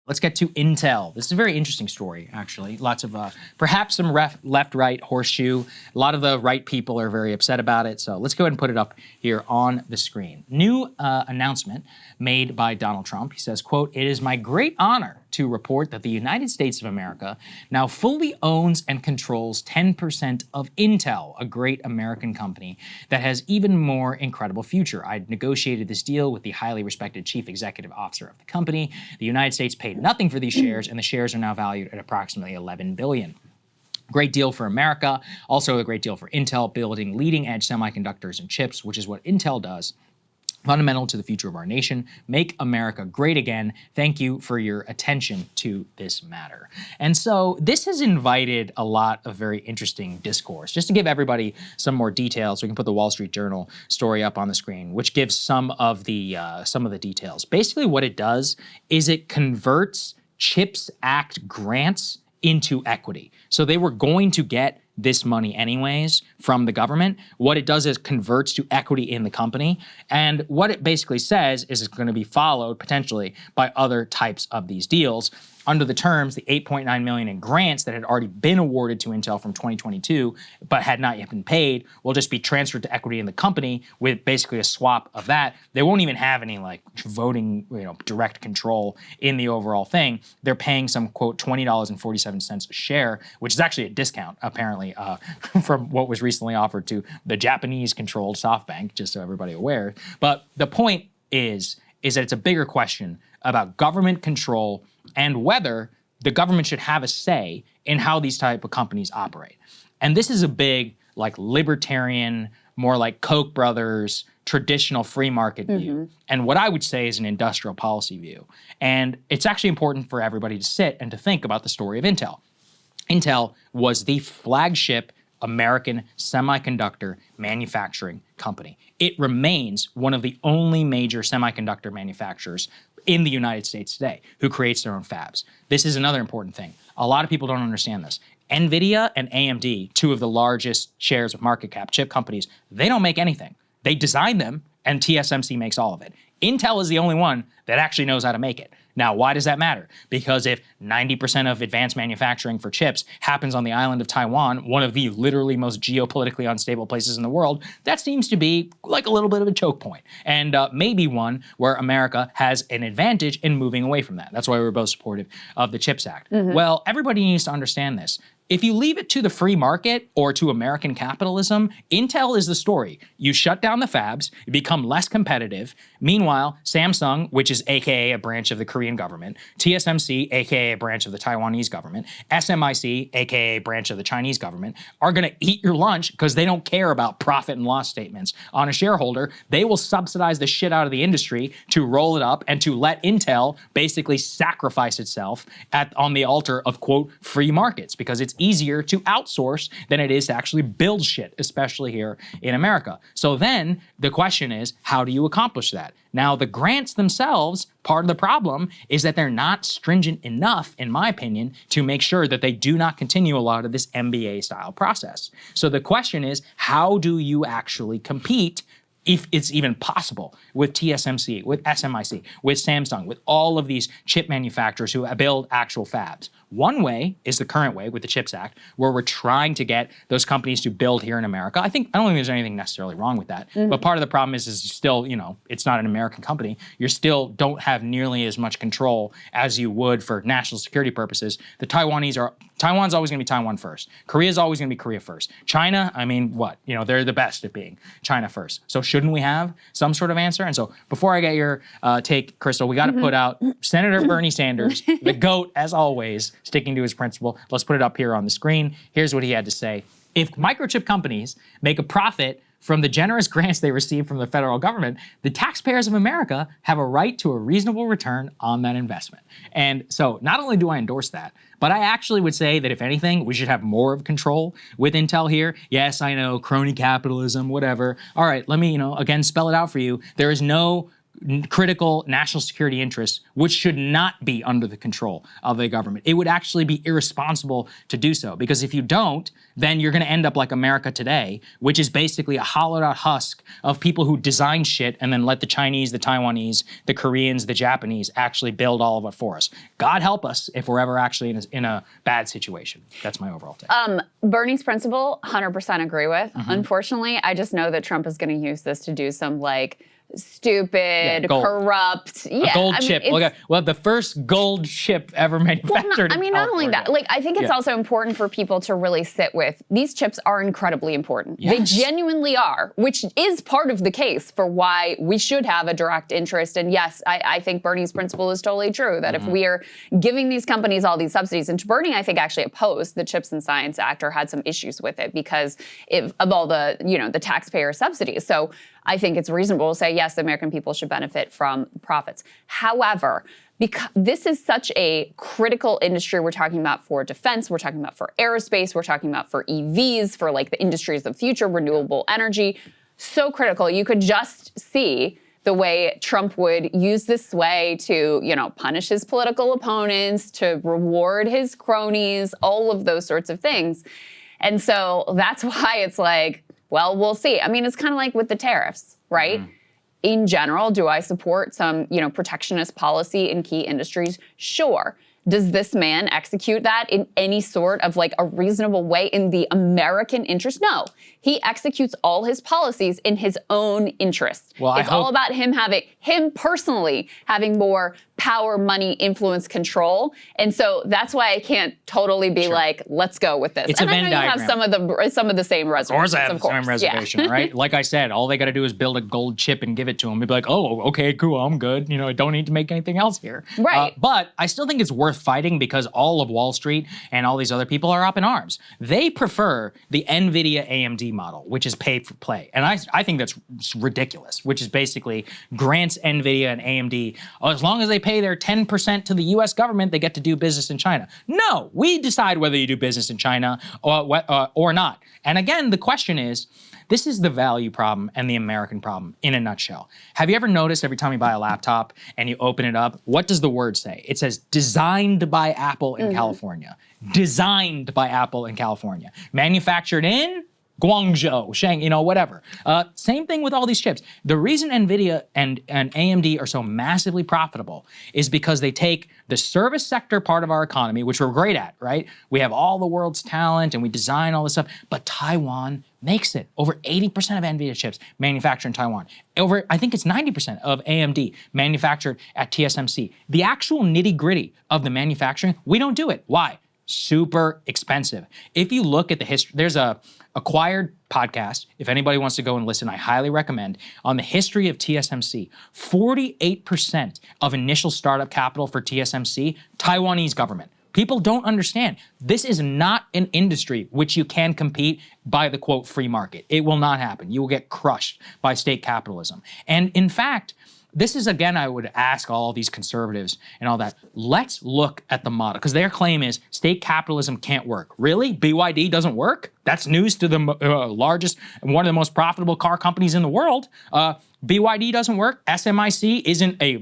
Let's get to Intel. This is a very interesting story, actually. Lots of, perhaps some left-right horseshoe. A lot of the right people are very upset about it. So let's go ahead and put it up here on the screen. New announcement made by Donald Trump. He says, quote, "It is my great honor to report that the United States of America now fully owns and controls 10% of Intel, a great American company that has even more incredible future. I negotiated this deal with the highly respected chief executive officer of the company. The United States paid nothing for these shares, and the shares are now valued at approximately $11 billion. Great deal for America, also a great deal for Intel, building leading-edge semiconductors and chips, which is what Intel does. Fundamental to the future of our nation. Make America great again. Thank you for your attention to this matter." And so this has invited a lot of very interesting discourse. Just to give everybody some more details, we can put the Wall Street Journal story up on the screen, which gives some of the details. Basically what it does is it converts CHIPS Act grants into equity. So they were going to get this money anyways from the government. What it does is converts to equity in the company. And what it basically says is it's going to be followed potentially by other types of these deals. Under the terms, the $8.9 million in grants that had already been awarded to Intel from 2022, but had not yet been paid, will just be transferred to equity in the company with basically a swap of that. They won't even have any like voting, direct control in the overall thing. They're paying some, quote, $20.47 a share, which is actually a discount, apparently, from what was recently offered to the Japanese-controlled SoftBank, just so everybody aware. But the point is that it's a bigger question about government control and whether the government should have a say in how these type of companies operate. And this is a big, like, libertarian, more like Koch brothers, traditional free market view. And what I would say is an industrial policy view. And it's actually important for everybody to sit and to think about the story of Intel. Intel was the flagship American semiconductor manufacturing company. It remains one of the only major semiconductor manufacturers in the United States today who creates their own fabs. This is another important thing. A lot of people don't understand this. NVIDIA and AMD, two of the largest shares of market cap chip companies, they don't make anything. They design them, and TSMC makes all of it. Intel is the only one that actually knows how to make it. Now, why does that matter? Because if 90% of advanced manufacturing for chips happens on the island of Taiwan, one of the literally most geopolitically unstable places in the world, that seems to be like a little bit of a choke point. And maybe one where America has an advantage in moving away from that. That's why we're both supportive of the CHIPS Act. Well, everybody needs to understand this. If you leave it to the free market or to American capitalism, Intel is the story. You shut down the fabs, you become less competitive. Meanwhile, Samsung, which is AKA a branch of the Korean government, TSMC, AKA a branch of the Taiwanese government, SMIC, AKA a branch of the Chinese government, are gonna eat your lunch because they don't care about profit and loss statements on a shareholder. They will subsidize the shit out of the industry to roll it up and to let Intel basically sacrifice itself on the altar of, quote, free markets, because it's easier to outsource than it is to actually build shit, especially here in America. So then the question is, how do you accomplish that? Now, the grants themselves, part of the problem is that they're not stringent enough, in my opinion, to make sure that they do not continue a lot of this MBA-style process. So the question is, how do you actually compete, if it's even possible, with TSMC, with SMIC, with Samsung, with all of these chip manufacturers who build actual fabs? One way is the current way with the CHIPS Act, where we're trying to get those companies to build here in America. I don't think there's anything necessarily wrong with that. But part of the problem is still, it's not an American company. You still don't have nearly as much control as you would for national security purposes. Taiwan's always gonna be Taiwan first. Korea's always gonna be Korea first. China, I mean, what? They're the best at being China first. So shouldn't we have some sort of answer? And so before I get your take, Krystal, we gotta put out Senator Bernie Sanders, the GOAT as always, sticking to his principle. Let's put it up here on the screen. Here's what he had to say. If microchip companies make a profit from the generous grants they receive from the federal government, the taxpayers of America have a right to a reasonable return on that investment. And so not only do I endorse that, but I actually would say that if anything, we should have more of control with Intel here. Yes, I know, crony capitalism, whatever. All right, let me, again, spell it out for you. There is no critical national security interests, which should not be under the control of a government. It would actually be irresponsible to do so, because if you don't, then you're going to end up like America today, which is basically a hollowed out husk of people who design shit and then let the Chinese, the Taiwanese, the Koreans, the Japanese actually build all of it for us. God help us if we're ever actually in a bad situation. That's my overall take. Bernie's principle, 100% agree with. Unfortunately, I just know that Trump is going to use this to do some like stupid, corrupt. A gold chip. Well, the first gold chip ever manufactured. I mean, not only that. Like, I think it's also important for people to really sit with these chips are incredibly important. They genuinely are, which is part of the case for why we should have a direct interest. And yes, I think Bernie's principle is totally true. That if we are giving these companies all these subsidies, and Bernie, I think, actually opposed the Chips and Science Act or had some issues with it because of all the the taxpayer subsidies. So I think it's reasonable to say, yes, the American people should benefit from profits. However, because this is such a critical industry, we're talking about for defense, we're talking about for aerospace, we're talking about for EVs, for like the industries of the future, renewable energy, so critical. You could just see the way Trump would use this way to, punish his political opponents, to reward his cronies, all of those sorts of things. And so that's why it's like, well, we'll see. I mean, it's kind of like with the tariffs, right? In general, do I support some, protectionist policy in key industries? Sure. Does this man execute that in any sort of like a reasonable way in the American interest? No. He executes all his policies in his own interest. Well, it's all about him personally having more power, money, influence, control. And so that's why I can't totally be like, let's go with this. It's and a Venn diagram. I know you have some of the same reservations. Of course I have the same reservation, right? Like I said, all they got to do is build a gold chip and give it to him. They'd be like, oh, okay, cool, I'm good. I don't need to make anything else here. Right. But I still think it's worth fighting because all of Wall Street and all these other people are up in arms. They prefer the NVIDIA AMD model, which is pay for play. And I think that's ridiculous, which is basically grants NVIDIA and AMD, as long as they pay their 10% to the US government, they get to do business in China. No, we decide whether you do business in China or not. And again, the question is, this is the value problem and the American problem in a nutshell. Have you ever noticed every time you buy a laptop and you open it up, what does the word say? It says designed by Apple in California. Designed by Apple in California. Manufactured in Guangzhou, Shanghai, whatever. Same thing with all these chips. The reason NVIDIA and AMD are so massively profitable is because they take the service sector part of our economy, which we're great at, right? We have all the world's talent and we design all this stuff, but Taiwan makes it. Over 80% of NVIDIA chips manufactured in Taiwan. I think it's 90% of AMD manufactured at TSMC. The actual nitty-gritty of the manufacturing, we don't do it. Why? Super expensive. If you look at the history, there's a Acquired podcast. If anybody wants to go and listen, I highly recommend. On the history of TSMC, 48% of initial startup capital for TSMC, Taiwanese government. People don't understand. This is not an industry which you can compete by the quote free market. It will not happen. You will get crushed by state capitalism. And in fact, this is, again, I would ask all these conservatives and all that, let's look at the model, because their claim is state capitalism can't work. Really? BYD doesn't work? That's news to the largest and one of the most profitable car companies in the world. BYD doesn't work. SMIC isn't a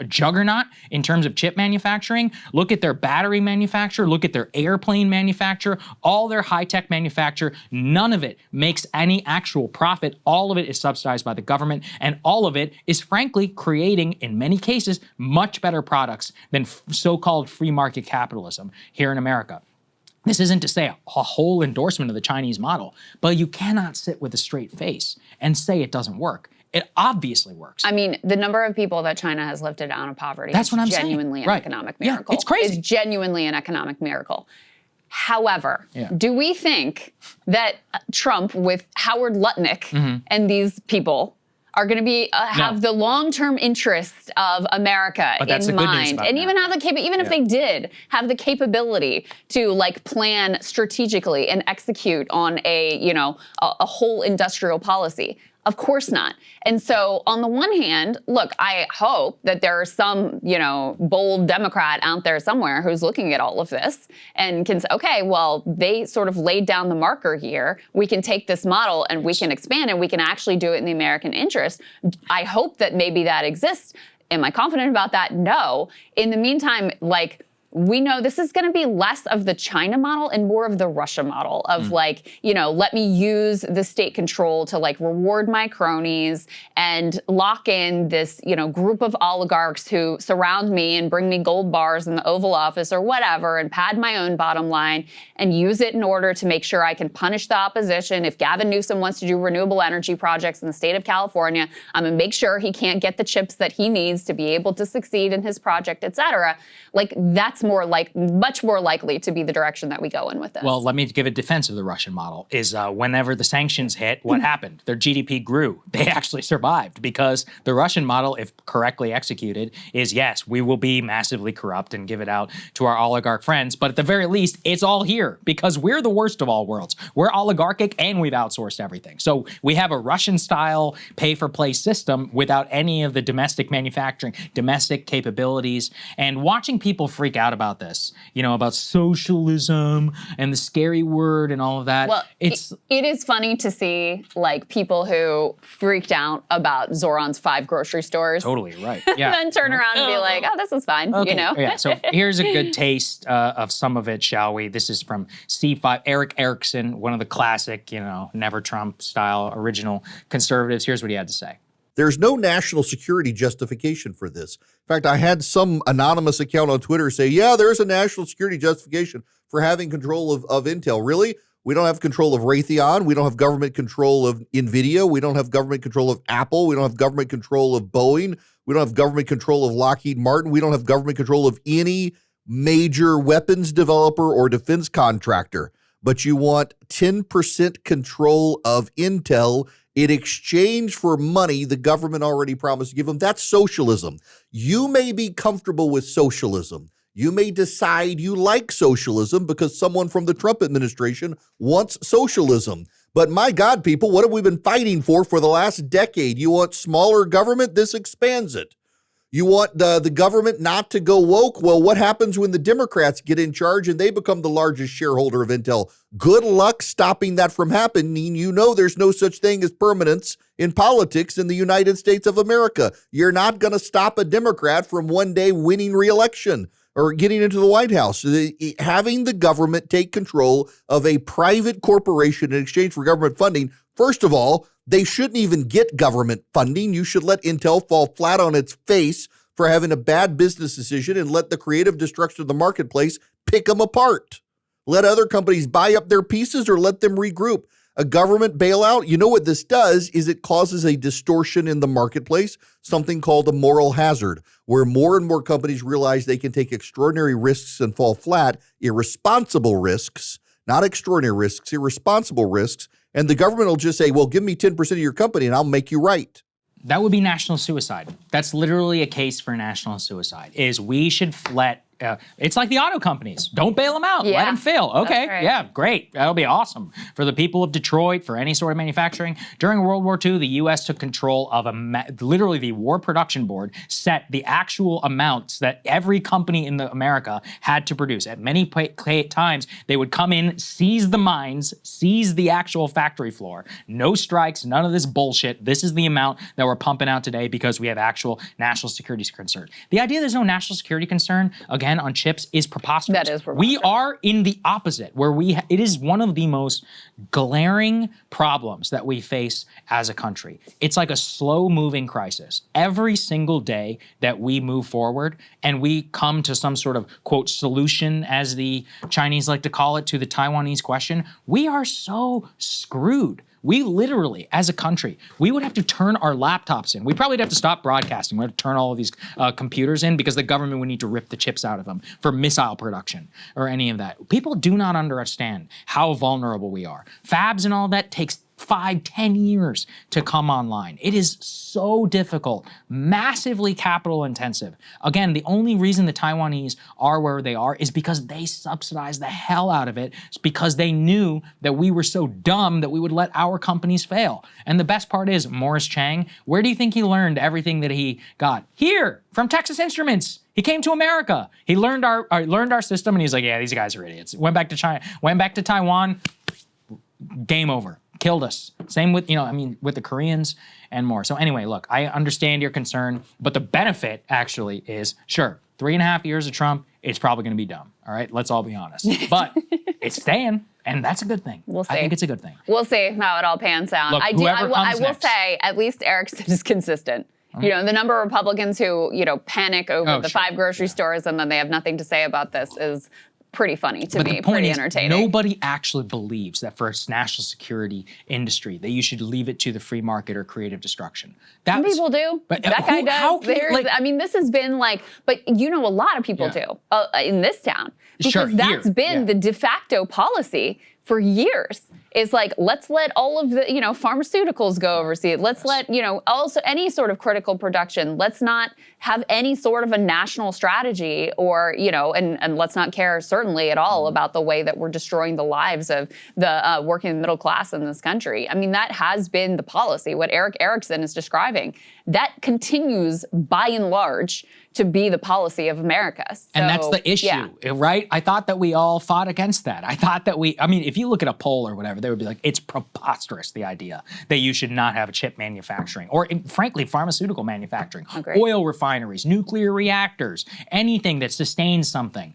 juggernaut in terms of chip manufacturing. Look at their battery manufacturer. Look at their airplane manufacturer. All their high-tech manufacture. None of it makes any actual profit. All of it is subsidized by the government. And all of it is, frankly, creating, in many cases, much better products than so-called free market capitalism here in America. This isn't to say a whole endorsement of the Chinese model, but you cannot sit with a straight face and say it doesn't work. It obviously works. I mean, the number of people that China has lifted out of poverty is genuinely an economic miracle. Yeah, it's crazy. It's genuinely an economic miracle. However, do we think that Trump with Howard Lutnick and these people are going to be have the long-term interests of America in mind, and even have the even if they did have the capability to like plan strategically and execute on a a whole industrial policy? Of course not. And so on the one hand, look, I hope that there are some, bold Democrat out there somewhere who's looking at all of this and can say, okay, well, they sort of laid down the marker here. We can take this model and we can expand and we can actually do it in the American interest. I hope that maybe that exists. Am I confident about that? No. In the meantime, we know this is going to be less of the China model and more of the Russia model of let me use the state control to reward my cronies and lock in this, group of oligarchs who surround me and bring me gold bars in the Oval Office or whatever and pad my own bottom line and use it in order to make sure I can punish the opposition. If Gavin Newsom wants to do renewable energy projects in the state of California, I'm going to make sure he can't get the chips that he needs to be able to succeed in his project, et cetera. That's much more likely to be the direction that we go in with this. Well, let me give a defense of the Russian model. Is whenever the sanctions hit, what happened? Their GDP grew. They actually survived because the Russian model, if correctly executed, is yes, we will be massively corrupt and give it out to our oligarch friends. But at the very least, it's all here because we're the worst of all worlds. We're oligarchic and we've outsourced everything. So we have a Russian-style pay-for-play system without any of the domestic manufacturing, domestic capabilities. And watching people freak out about this, about socialism and the scary word and all of that. Well, it is funny to see people who freaked out about Zoran's 5 grocery stores. Totally right. Yeah. Then turn around and be like, oh, this is fine. Okay. Yeah. So here's a good taste of some of it, shall we? This is from C5, Eric Erickson, one of the classic, never Trump style original conservatives. Here's what he had to say. There's no national security justification for this. In fact, I had some anonymous account on Twitter say, yeah, there's a national security justification for having control of Intel. Really? We don't have control of Raytheon. We don't have government control of NVIDIA. We don't have government control of Apple. We don't have government control of Boeing. We don't have government control of Lockheed Martin. We don't have government control of any major weapons developer or defense contractor. But you want 10% control of Intel in exchange for money the government already promised to give them. That's socialism. You may be comfortable with socialism. You may decide you like socialism because someone from the Trump administration wants socialism. But my God, people, what have we been fighting for the last decade? You want smaller government? This expands it. You want the government not to go woke? Well, what happens when the Democrats get in charge and they become the largest shareholder of Intel? Good luck stopping that from happening. There's no such thing as permanence in politics in the United States of America. You're not going to stop a Democrat from one day winning re-election or getting into the White House. Having the government take control of a private corporation in exchange for government funding, first of all, they shouldn't even get government funding. You should let Intel fall flat on its face for having a bad business decision and let the creative destruction of the marketplace pick them apart. Let other companies buy up their pieces or let them regroup. A government bailout, what this does is it causes a distortion in the marketplace, something called a moral hazard, where more and more companies realize they can take extraordinary risks and fall flat, irresponsible risks, not extraordinary risks, irresponsible risks. And the government will just say, well, give me 10% of your company and I'll make you right. That would be national suicide. That's literally a case for national suicide, is we should let it's like the auto companies. Don't bail them out. Yeah. Let them fail. Okay, right. Yeah, great. That'll be awesome. For the people of Detroit, for any sort of manufacturing. During World War II, the U.S. took control of literally the War Production Board set the actual amounts that every company in America had to produce. At many times, they would come in, seize the mines, seize the actual factory floor. No strikes, none of this bullshit. This is the amount that we're pumping out today because we have actual national security concern. The idea there's no national security concern, again, on chips is preposterous. That is preposterous. We are in the opposite, where it is one of the most glaring problems that we face as a country. It's like a slow-moving crisis. Every single day that we move forward and we come to some sort of, quote, solution, as the Chinese like to call it, to the Taiwanese question, we are so screwed. We literally, as a country, we would have to turn our laptops in. We'd probably have to stop broadcasting. We'd have to turn all of these computers in because the government would need to rip the chips out of them for missile production or any of that. People do not understand how vulnerable we are. Fabs and all that takes 5, 10 years to come online. It is so difficult, massively capital intensive. Again, the only reason the Taiwanese are where they are is because they subsidized the hell out of it. It's because they knew that we were so dumb that we would let our companies fail. And the best part is, Morris Chang, where do you think he learned everything that he got? Here, from Texas Instruments. He came to America. He learned our system, and he's like, yeah, these guys are idiots. Went back to China, went back to Taiwan, game over. Killed us. Same with, with the Koreans and more. So anyway, look, I understand your concern, but the benefit actually is, sure, 3.5 years of Trump, it's probably going to be dumb. All right, let's all be honest. But it's staying, and that's a good thing. We'll see. I think it's a good thing. We'll see how it all pans out. Look, I will say, at least Erickson is consistent. The number of Republicans who, panic over the 5 grocery stores and then they have nothing to say about this is pretty funny to me, pretty entertaining. Nobody actually believes that for a national security industry that you should leave it to the free market or creative destruction. Some people do. But that guy does. This has been but a lot of people do in this town. Because that's been the de facto policy for years. Is let's let all of the, pharmaceuticals go overseas. Let's let, also any sort of critical production. Let's not have any sort of a national strategy or, and let's not care certainly at all about the way that we're destroying the lives of the working middle class in this country. I mean, that has been the policy. What Eric Erickson is describing, that continues by and large to be the policy of America. And that's the issue, right? I thought that we all fought against that. I thought that if you look at a poll or whatever, they would be like, it's preposterous, the idea that you should not have chip manufacturing or, frankly, pharmaceutical manufacturing, oil refineries, nuclear reactors, anything that sustains something.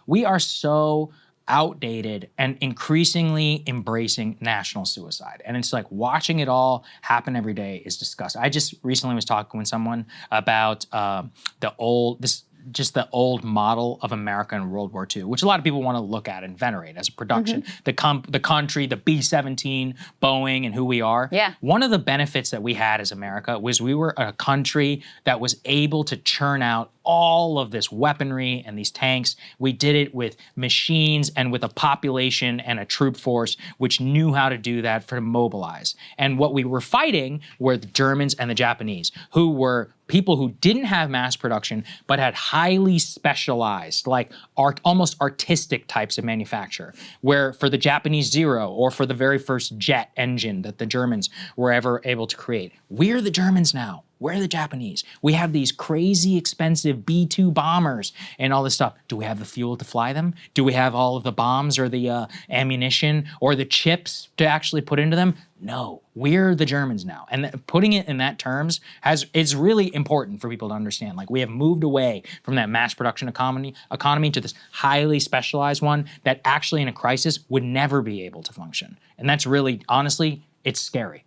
We are so outdated and increasingly embracing national suicide. And it's watching it all happen every day is disgusting. I just recently was talking with someone about the old model of America in World War II, which a lot of people want to look at and venerate as a production. The country, the B-17, Boeing, and who we are. Yeah. One of the benefits that we had as America was we were a country that was able to churn out all of this weaponry and these tanks. We did it with machines and with a population and a troop force which knew how to do that to mobilize. And what we were fighting were the Germans and the Japanese, who were people who didn't have mass production but had highly specialized, almost artistic types of manufacture, where for the Japanese Zero or for the very first jet engine that the Germans were ever able to create. We're the Germans now. We're the Japanese. We have these crazy expensive B-2 bombers and all this stuff. Do we have the fuel to fly them? Do we have all of the bombs or the ammunition or the chips to actually put into them? No, we're the Germans now. And putting it in that terms is really important for people to understand. We have moved away from that mass production economy to this highly specialized one that actually in a crisis would never be able to function. And that's really, honestly, it's scary.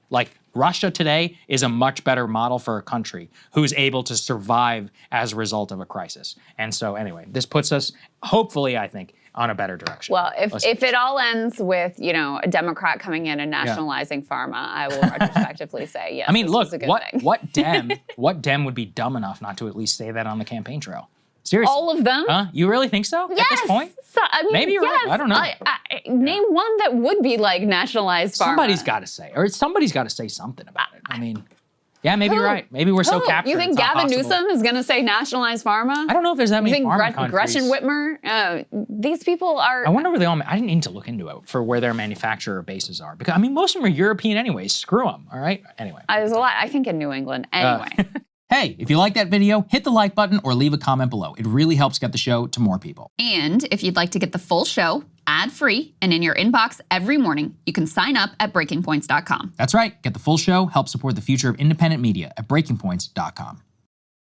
Russia today is a much better model for a country who's able to survive as a result of a crisis. And so anyway, this puts us, hopefully, I think, on a better direction. Well, if it all ends with, a Democrat coming in and nationalizing pharma, I will retrospectively say, yes, look, what Dem would be dumb enough not to at least say that on the campaign trail? Seriously. All of them? Huh? You really think so? Yes. At this point? Maybe you're right. I don't know. Name one that would be nationalized pharma. Somebody's got to say something about it. Maybe you're right. Maybe we're so captured. You think Gavin Newsom is going to say nationalized pharma? I don't know if there's that many pharma countries. You think Gretchen Whitmer? These people are... I wonder where they all... I didn't need to look into it for where their manufacturer bases are. Because, most of them are European anyways. Screw them, all right? Anyway. There's a lot, I think, in New England. Anyway. Hey, if you like that video, hit the like button or leave a comment below. It really helps get the show to more people. And if you'd like to get the full show, ad-free, and in your inbox every morning, you can sign up at breakingpoints.com. That's right. Get the full show, help support the future of independent media at breakingpoints.com.